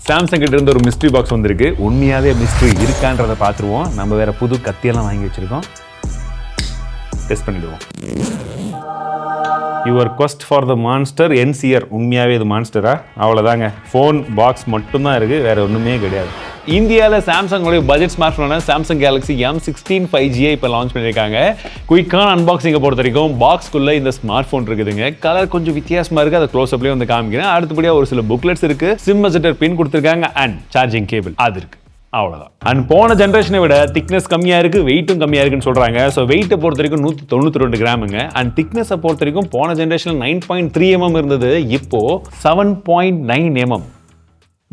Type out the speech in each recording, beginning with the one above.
Samsung கிட்ட இருந்து ஒரு மிஸ்ட்ரி பாக்ஸ் வந்திருக்கு. உண்மையாவே மிஸ்ட்ரி இருக்கான்றதை பார்த்துருவோம். நம்ம வேற புது கத்தியெல்லாம் வாங்கி வச்சிருக்கோம். டெஸ்ட் பண்ணிடுவோம். Your quest for the monster ends here. உண்மையாவே இது மான்ஸ்டரா? அவ்வளோதாங்க. ஃபோன் பாக்ஸ் மட்டும்தான் இருக்குது, வேற ஒன்றுமே கிடையாது. இந்தியாவில் சாம்சங்கோடைய பட்ஜெட் ஸ்மார்ட் ஃபோனான சாம்சங் கேலக்ஸி M16 5G இப்போ லான்ச் பண்ணியிருக்காங்க. குயிக்கான அன்பாக்சிங்கை பொறுத்த வரைக்கும் பாக்ஸ்க்குள்ளே இந்த ஸ்மார்ட் ஃபோன் இருக்குதுங்க. கலர் கொஞ்சம் வித்தியாசமாக இருக்குது, அதை க்ளோஸ் அப்லேயே வந்து காமிக்கிறேன். அடுத்தபடியாக ஒரு சில புக்லெட்ஸ் இருக்குது, சிம் அட்ஜஸ்டர் பின் கொடுத்துருக்காங்க அண்ட் சார்ஜிங் கேபிள் அது இருக்குது. அவ்வளோதான். அண்ட் போன ஜென்ரேஷனை விட திக்னஸ் கம்மியாக இருக்குது, வெயிட்டும் கம்மியாக இருக்குன்னு சொல்கிறாங்க. ஸோ வெயிட்டை பொறுத்த வரைக்கும் 192 கிராமுங்க. அண்ட் திக்னஸை பொறுத்த வரைக்கும் போன ஜென்ரேஷனில் 9.3 mm இருந்தது, இப்போது 7.9 mm.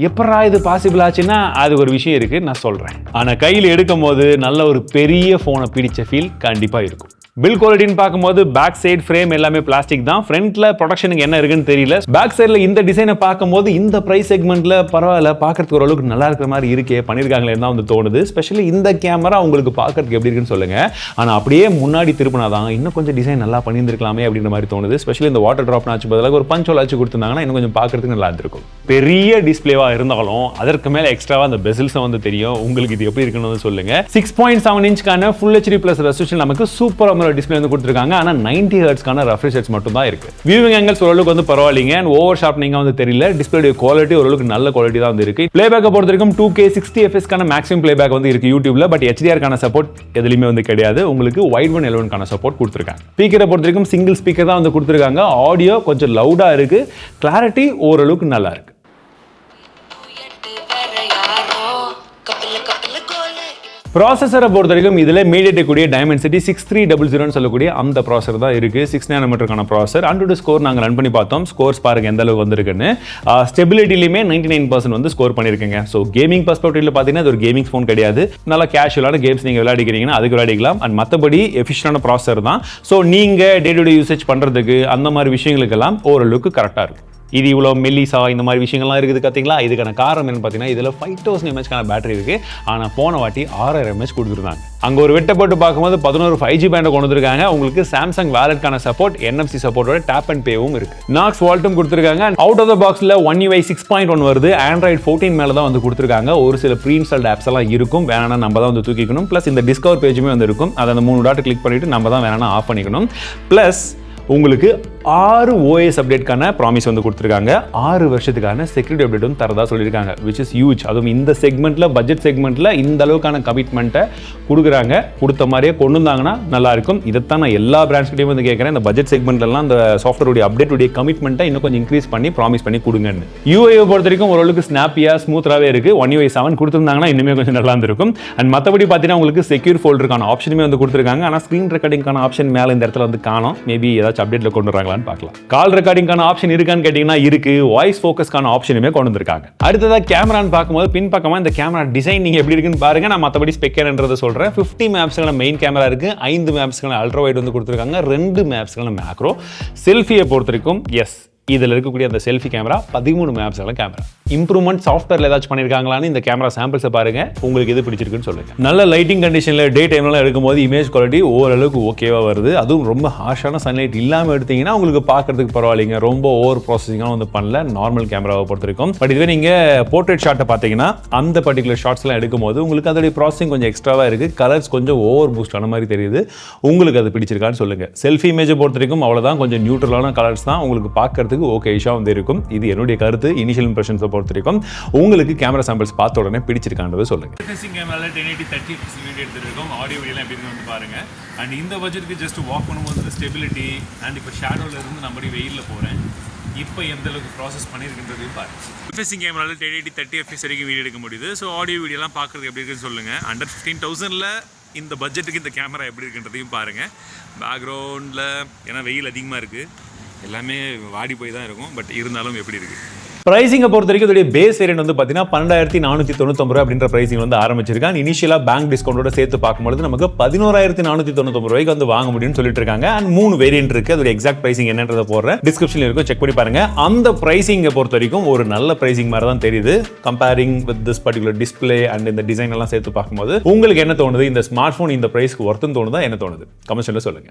எப்படா இது பாசிபிள் ஆச்சுன்னா அது ஒரு விஷயம் இருக்குது, நான் சொல்கிறேன். ஆனால் கையில் எடுக்கும் போது நல்ல ஒரு பெரிய ஃபோனை பிடிச்ச ஃபீல் கண்டிப்பாக இருக்கும். பில் குவாலிட்டின்னு பார்க்கும்போது பேக் சைடு ஃப்ரேம் எல்லாமே பிளாஸ்டிக் தான். ஃப்ரண்ட்ல ப்ரொடக்ஷனுக்கு என்ன இருக்குன்னு தெரியல. பேக் சைடில் இந்த டிசைனை பார்க்கும்போது இந்த ப்ரைஸ் செக்மெண்ட்ல பரவாயில்ல, பார்க்கறதுக்கு ஓரளவுக்கு நல்லா இருக்கிற மாதிரி இருக்கே, பண்ணியிருக்காங்களே தான் வந்து தோணுது. ஸ்பெஷலி இந்த கேமரா உங்களுக்கு பார்க்கறதுக்கு எப்படி இருக்குன்னு சொல்லுங்க. ஆனால் அப்படியே முன்னாடி திருப்பினாதான் இன்னும் கொஞ்சம் டிசைன் நல்லா பண்ணியிருந்திருக்கலாமே அப்படின்ற மாதிரி தோணுது. ஸ்பெஷலி இந்த வாட்டர் ட்ராப் ஆச்சு பதிலாக ஒரு பஞ்சோல் ஆச்சு கொடுத்துருந்தாங்கன்னா இன்னும் கொஞ்சம் பார்க்கறதுக்கு நல்லா இருந்திருக்கும். பெரிய டிஸ்பிளேவாக இருந்தாலும் அதற்கு மேலே எக்ஸ்ட்ராவாக அந்த பெசில்ஸை வந்து தெரியும். உங்களுக்கு இது எப்படி இருக்குன்னு சொல்லுங்க. 6.7 இன்ச்க்கான ஃபுல் HD ப்ளஸ் ரெசல்யூஷன் நமக்கு சூப்பர் AMOLED டிஸ்பிளே வந்து கொடுத்துருக்காங்க. ஆனால் 90 ஹெர்ட்ஸ்க்கான ரெஃப்ரெஷ் ரேட்ஸ் மட்டும் தான் இருக்கு. வியூவிங் ஆங்கிள்ஸ் ஓரளவுக்கு வந்து பரவாயில்லைங்க. அண்ட் ஓவர் ஷார்ப்னிங்கா வந்து தெரியல. டிஸ்பிளே குவாலிட்டி ஓரளவுக்கு நல்ல குவாலிட்டி தான் வந்து இருக்கு. பிளேபேக்கை பொறுத்த வரைக்கும் 2K 60 fps மேக்ஸிமம் பிளேபேக் வந்து இருக்கு யூடியூப்ல. பட் HDR சப்போர்ட் எதுலையுமே வந்து கிடையாது. உங்களுக்கு வைட் ஒன் L1 சப்போர்ட் கொடுத்துருக்காங்க. ஸ்பீக்கரை பொறுத்த வரைக்கும் சிங்கிள் ஸ்பீக்கர் தான் வந்து கொடுத்துருக்காங்க. ஆடியோ கொஞ்சம் லவுடா இருக்கு, கிளாரிட்டி ஓரளவுக்கு நல்லா இருக்கு. ப்ராசஸரை பொறுத்த வரைக்கும் இதில் மீடியேட்டெக் கூடிய Dimensity 6300 சொல்லக்கூடிய அந்த ப்ராசர் தான் இருக்குது. 6 nm ப்ராசர். அண்ட் ஸ்கோர் நாங்கள் ரன் பண்ணி பார்த்தோம். ஸ்கோர்ஸ் பாருங்க எந்த அளவுக்கு வந்திருக்குன்னு. ஸ்டெபிலிட்டிலையுமே 99% வந்து ஸ்கோர் பண்ணியிருக்கேங்க. ஸோ கேமிங் பர்ஸ்பெக்டிவ்ல பார்த்தீங்கன்னா இது ஒரு கேமிங் ஃபோன் கிடையாது. நல்லா கேஷுவலான கேம்ஸ் நீங்கள் விளையாடிக்கிறீங்கன்னா அதுக்கு விளையாடிக்கலாம். அண்ட் மற்றபடி எஃபிஷியன்டான ப்ராசர் தான். ஸோ நீங்கள் டே டு டே யூசேஜ் பண்ணுறதுக்கு அந்த மாதிரி விஷயங்களுக்கெல்லாம் ஓரளவுக்கு கரெக்டாக இருக்கும். இது இவ்வளோ மெல்லிசா இந்த மாதிரி விஷயங்கள்லாம் இருக்குது பார்த்தீங்களா? இதுக்கான காரணம் என்னன்னு பார்த்தீங்கன்னா இதில் 5000 mAh பேட்டரி இருக்குது. ஆனால் போன வாட்டி 6000 mAh கொடுத்துருந்தாங்க. அங்கே ஒரு வெட்டை போட்டு பார்க்கும்போது 11 5G பேண்டை கொண்டு வந்துருக்காங்க. உங்களுக்கு சாம்சங் வேலட்கான சப்போர்ட், NFC சப்போர்ட்டோட டேப் அண்ட் பேவும் இருக்கு. நாக்ஸ் வால்ட்டும் கொடுத்துருக்காங்க. அவுட் ஆஃப் த பாக்ஸில் One UI 6.1 வருது. Android 14 மேலே தான் வந்து கொடுத்துருக்காங்க. ஒரு சில ப்ரீ இன்ஸ்டால்ட் ஆப்ஸ் எல்லாம் இருக்கும், வேணா நம்ம தான் வந்து தூக்கிக்கணும். ப்ளஸ் இந்த டிஸ்கவர் பேஜுமே வந்து இருக்கும். அதை அந்த 3 டாட் கிளிக் பண்ணிட்டு நம்ம தான் வேணா ஆஃப் பண்ணிக்கணும். ப்ளஸ் உங்களுக்கு 6 OS அப்டேட்கான ப்ராமிஸ் வந்து கொடுத்துருக்காங்க. 6 வருஷத்துக்கான செக்யூரிட்டி அப்டேட் வந்து தரதா சொல்லியிருக்காங்க. Which is huge. அதுவும் இந்த செக்மெண்ட்ல, பட்ஜெட் செக்மெண்ட்ல இந்த அளவுக்கான கமிட்மெண்ட்டை கொடுக்குறாங்க. கொடுத்த மாதிரியே கொண்டு வந்தாங்கன்னா நல்லா இருக்கும். இதைத்தான் நான் எல்லா பிராண்ட்ஸ்கிட்டையும் வந்து கேட்குறேன். இந்த பட்ஜெட் செக்மெண்ட்லாம் இந்த சாஃப்ட்வேருடைய அப்டேட்டுடைய கமிட்மெண்ட்டை இன்னும் கொஞ்சம் இன்க்ரீஸ் பண்ணி ப்ராமிஸ் பண்ணி கொடுங்கன்னு. யூஐயை பொறுத்த வரைக்கும் ஓரளவுக்கு ஸ்னாப்பியா ஸ்மூத்தாகவே இருக்கு. One UI 7 கொடுத்துருந்தாங்கன்னா இன்னுமே கொஞ்சம் நல்லா இருந்திருக்கும். அண்ட் மற்றபடி பார்த்தீங்கன்னா உங்களுக்கு செக்யூர் ஃபோல்டருக்கான ஆப்ஷனுமே வந்து கொடுத்துருக்காங்க. ஆனால் ஸ்க்ரீன் ரெக்கார்டிங்கான ஆப்ஷன் மேலே இந்த இடத்துல வந்து காணும். மேபி ஏதாச்சும் அப்டேட்ல கொண்டு வராங்களான்னு பார்க்கலாம். கால் ரெக்கார்டிங்கான ஆப்ஷன் இருக்கான்னு கேட்டீங்கன்னா இருக்கு. வாய்ஸ் ஃபோக்கஸ்க்கான ஆப்ஷனுமே கொண்டு வந்திருக்காங்க. அடுத்ததா கேமரான்னு பார்க்கும்போது பின் பக்கமா இந்த கேமரா டிசைன் நீங்க எப்படி இருக்குன்னு பாருங்க. நான் மற்றபடி ஸ்பெக்கர்ன்றதை சொல்றேன். 50 மேப்ஸ்க்கான மெயின் கேமரா இருக்கு. 5 மேப்ஸ்க்கான அல்ட்ரா வைட் வந்து கொடுத்துருக்காங்க. 2 மேப்ஸ்க்கான மேக்ரோ. செல்ஃபியை பொறுத்த வரைக்கும் எஸ், இதில் இருக்கக்கூடிய அந்த செல்ஃபி கேமரா 13 மேப்ஸ்க்கான கேமரா. இம்ப்ரூவ்மெண்ட் சாஃப்ட்வேர்ல ஏதாச்சும் பண்ணியிருக்காங்களான்னு இந்த கேமரா சாம்பிள்ஸை பாருங்க. உங்களுக்கு எது பிடிச்சிருக்குன்னு சொல்லுங்க. நல்ல லைட்டிங் கண்டிஷன்ல டே டைம்லாம் எடுக்கும்போது இமேஜ் குவாலிட்டி ஓரளவுக்கு ஓகேவா வருது. அதுவும் ரொம்ப ஹார்ஷான சன்லைட் இல்லாமல் எடுத்தீங்கன்னா உங்களுக்கு பார்க்கறதுக்கு பரவாயில்லைங்க. ரொம்ப ஓவர் ப்ராசஸிங்காக வந்து பண்ணல நார்மல் கேமராவை பொறுத்த வரைக்கும். பட் இதுவே நீங்க போர்ட்ரேட் ஷாட்டை பார்த்தீங்கன்னா அந்த பர்டிகுலர் ஷாட்ஸ்லாம் எடுக்கும்போது உங்களுக்கு அதோடைய ப்ராசஸிங் கொஞ்சம் எக்ஸ்ட்ராவா இருக்கு. கலர்ஸ் கொஞ்சம் ஓவர் பூஸ்ட் ஆன மாதிரி தெரியுது. உங்களுக்கு அது பிடிச்சிருக்கான்னு சொல்லுங்க. செல்ஃபி இமேஜை பொறுத்த வரைக்கும் அவ்வளோதான், கொஞ்சம் நியூட்ரலான கலர்ஸ் தான் உங்களுக்கு பார்க்கறதுக்கு ஓகே வந்து இருக்கும். இது என்னுடைய கருத்து. இனிஷியல் இம்ப்ரெஷன்ஸை பொறுத்த வரைக்கும் உங்களுக்கு கேமரா சாம்பிள்ஸ் பார்த்த உடனே பிடிச்சிருக்கான்றதை சொல்லுங்க. ஃபேசிங் கேமரால 1080 30 fps வீடியோ எடுத்துருக்கோம். ஆடியோ வீடியோலாம் எப்படி வந்து பாருங்க. அண்ட் இந்த பட்ஜெட்டுக்கு ஜஸ்ட் வாக் பண்ணும்போது ஸ்டெபிலிட்டி அண்ட் இப்போ ஷேடோல இருந்து நம்ம வெயிலில் போகிறேன். இப்போ எந்த அளவுக்கு ப்ராசஸ் பண்ணியிருக்கின்றதையும் பாருங்க. ஃபேசிங் கேமரால 1080 30 fps வரைக்கும் வீடியோ எடுக்க முடியுது. ஸோ ஆடியோ வீடியோலாம் பார்க்குறது எப்படி இருக்குன்னு சொல்லுங்க. அண்டர் 15,000ல் இந்த பட்ஜெட்டுக்கு இந்த கேமரா எப்படி இருக்குன்றதையும் பாருங்க. பேக்ரவுண்டில் ஏன்னா வெயில் அதிகமாக இருக்குது, எல்லாமே வாடி போய் தான் இருக்கும். பட் இருந்தாலும் எப்படி இருக்கு பிரைசிங்கை பொறுத்த வரைக்கும் இதோடைய பேஸ் வேரியன்ட் வந்து பார்த்தீங்கன்னா 12,499 அப்படின்ற பிரைசிங் வந்து ஆரம்பிச்சிருக்காங்க. இனிஷியலாக பேங்க் டிஸ்கவுண்டோட சேர்த்து பார்க்கும்போது நமக்கு 11,499 ரூபாய்க்கு வந்து வாங்க முடியும்னு சொல்லிட்டு இருக்காங்க. அண்ட் 3 வேரியன்ட் இருக்கு. அதோட எக்ஸாக்ட் பிரைசிங் என்னன்றதை போடுறேன் டிஸ்கிரிப்ஷனில் இருக்கும், செக் பண்ணி பாருங்க. அந்த பிரைசிங்கை பொறுத்த வரைக்கும் ஒரு நல்ல பிரைசிங் மாதிரி தான் தெரியுது. Comparing with this particular display and இந்த டிசைன் எல்லாம் சேர்த்து பார்க்கும்போது உங்களுக்கு என்ன தோணுது? இந்த ஸ்மார்ட் போன் இந்த பிரைஸ்க்கு ஒர்த்துன்னு தோணுதா, என்ன தோணுது? கமெண்ட்ஸ்ல சொல்லுங்க.